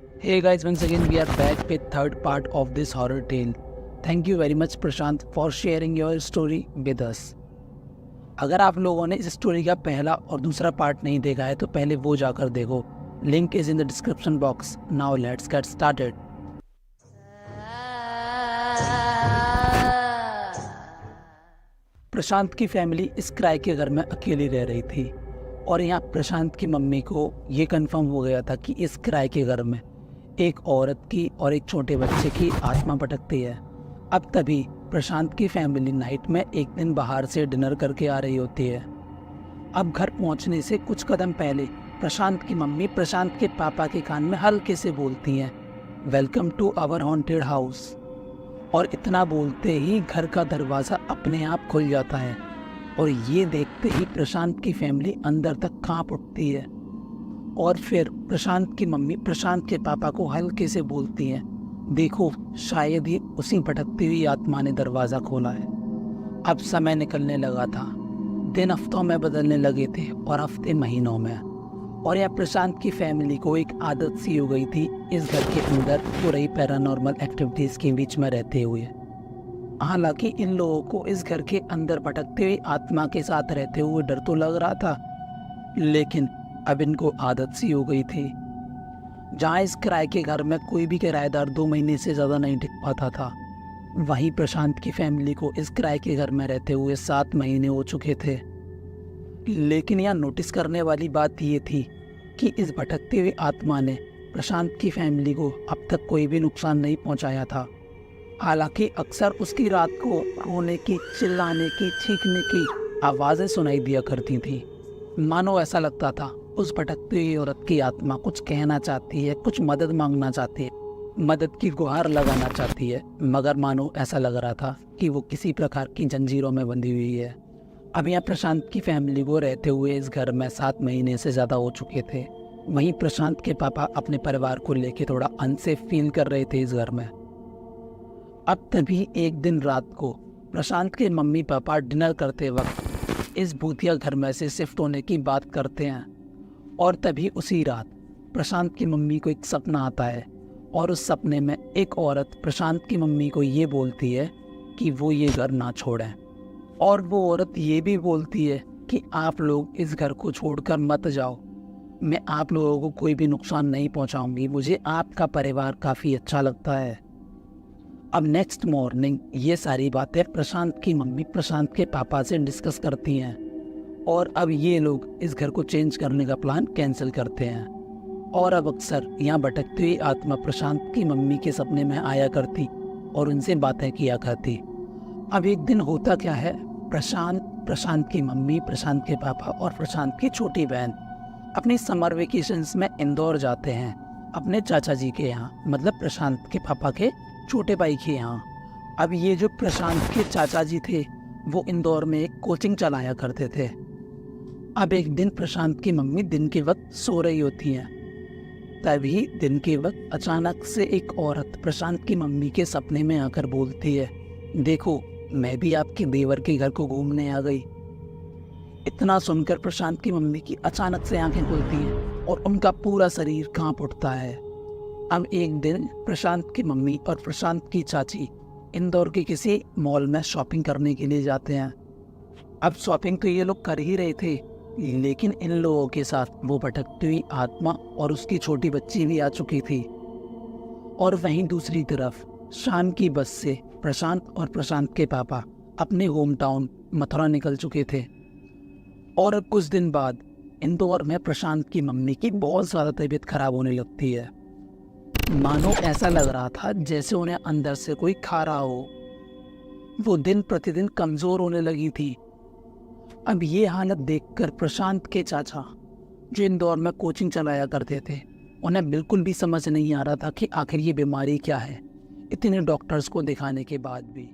Hey guys, once again we are back with third part of this horror tale. Thank you very much Prashant for sharing your story with us. अगर आप लोगों ने इस story का पहला और दूसरा पार्ट नहीं देखा है तो पहले वो जाकर देखो. Link is in the description box. Now let's get started. Prashant की फैमिली इस किराए के घर में अकेली रह रही थी और यहाँ प्रशांत की मम्मी को ये कंफर्म हो गया था कि इस किराए के घर में एक औरत की और एक छोटे बच्चे की आत्मा भटकती है. अब तभी प्रशांत की फैमिली नाइट में एक दिन बाहर से डिनर करके आ रही होती है. अब घर पहुंचने से कुछ कदम पहले प्रशांत की मम्मी प्रशांत के पापा के कान में हल्के से बोलती हैं, welcome to our haunted house. और इतना बोलते ही घर का दरवाज़ा अपने आप खुल जाता है और ये देखते ही प्रशांत की फैमिली अंदर तक कांप उठती है. और फिर प्रशांत की मम्मी प्रशांत के पापा को हल्के से बोलती हैं, देखो शायद ही उसी भटकती हुई आत्मा ने दरवाज़ा खोला है. अब समय निकलने लगा था. दिन हफ्तों में बदलने लगे थे और हफ्ते महीनों में. और यह प्रशांत की फैमिली को एक आदत सी हो गई थी इस घर के अंदर हो रही पैरानॉर्मल एक्टिविटीज़ के बीच में रहते हुए. हालांकि इन लोगों को इस घर के अंदर भटकते हुए आत्मा के साथ रहते हुए डर तो लग रहा था, लेकिन अब इनको आदत सी हो गई थी. जहाँ इस किराए के घर में कोई भी किराएदार 2 महीने से ज़्यादा नहीं टिक पाता था, वहीं प्रशांत की फैमिली को इस किराए के घर में रहते हुए 7 महीने हो चुके थे. लेकिन यहाँ नोटिस करने वाली बात ये थी कि इस भटकती हुई आत्मा ने प्रशांत की फैमिली को अब तक कोई भी नुकसान नहीं पहुँचाया था. हालांकि अक्सर उसकी रात को रोने की, चिल्लाने की, चीखने की आवाज़ें सुनाई दिया करती थी. मानो ऐसा लगता था उस भटकती हुई औरत की आत्मा कुछ कहना चाहती है, कुछ मदद मांगना चाहती है, मदद की गुहार लगाना चाहती है, मगर मानो ऐसा लग रहा था कि वो किसी प्रकार की जंजीरों में बंधी हुई है. अब यहाँ प्रशांत की फैमिली को रहते हुए इस घर में 7 महीने से ज़्यादा हो चुके थे. वहीं प्रशांत के पापा अपने परिवार को लेकर थोड़ा अनसेफ फील कर रहे थे इस घर में. अब तभी एक दिन रात को प्रशांत के मम्मी पापा डिनर करते वक्त इस भूतिया घर में से शिफ्ट होने की बात करते हैं. और तभी उसी रात प्रशांत की मम्मी को एक सपना आता है और उस सपने में एक औरत प्रशांत की मम्मी को ये बोलती है कि वो ये घर ना छोड़ें. और वो औरत ये भी बोलती है कि आप लोग इस घर को छोड़कर मत जाओ, मैं आप लोगों को कोई भी नुकसान नहीं पहुंचाऊंगी, मुझे आपका परिवार काफ़ी अच्छा लगता है. अब नेक्स्ट मॉर्निंग ये सारी बातें प्रशांत की मम्मी प्रशांत के पापा से डिस्कस करती हैं और अब ये लोग इस घर को चेंज करने का प्लान कैंसिल करते हैं. और अब अक्सर यहाँ भटकती हुई आत्मा प्रशांत की मम्मी के सपने में आया करती और उनसे बातें किया करती. अब एक दिन होता क्या है, प्रशांत की मम्मी, प्रशांत के पापा और प्रशांत की छोटी बहन अपनी समर वेकेशंस में इंदौर जाते हैं अपने चाचा जी के यहाँ, मतलब प्रशांत के पापा के छोटे भाई के यहाँ. अब ये जो प्रशांत के चाचा जी थे वो इंदौर में एक कोचिंग चलाया करते थे. अब एक दिन प्रशांत की मम्मी दिन के वक्त सो रही होती हैं. तभी दिन के वक्त अचानक से एक औरत प्रशांत की मम्मी के सपने में आकर बोलती है, देखो मैं भी आपके देवर के घर को घूमने आ गई. इतना सुनकर प्रशांत की मम्मी की अचानक से आंखें खुलती हैं और उनका पूरा शरीर कांप उठता है. अब एक दिन प्रशांत की मम्मी और प्रशांत की चाची इंदौर के किसी मॉल में शॉपिंग करने के लिए जाते हैं. अब शॉपिंग तो ये लोग कर ही रहे थे, लेकिन इन लोगों के साथ वो भटकती हुई आत्मा और उसकी छोटी बच्ची भी आ चुकी थी. और वहीं दूसरी तरफ शाम की बस से प्रशांत और प्रशांत के पापा अपने होम टाउन मथुरा निकल चुके थे. और अब कुछ दिन बाद इंदौर में प्रशांत की मम्मी की बहुत ज़्यादा तबीयत खराब होने लगती है. मानो ऐसा लग रहा था जैसे उन्हें अंदर से कोई खा रहा हो. वो दिन प्रतिदिन कमज़ोर होने लगी थी. अब ये हालत देखकर प्रशांत के चाचा, जो इंदौर में कोचिंग चलाया करते थे, उन्हें बिल्कुल भी समझ नहीं आ रहा था कि आखिर ये बीमारी क्या है, इतने डॉक्टर्स को दिखाने के बाद भी.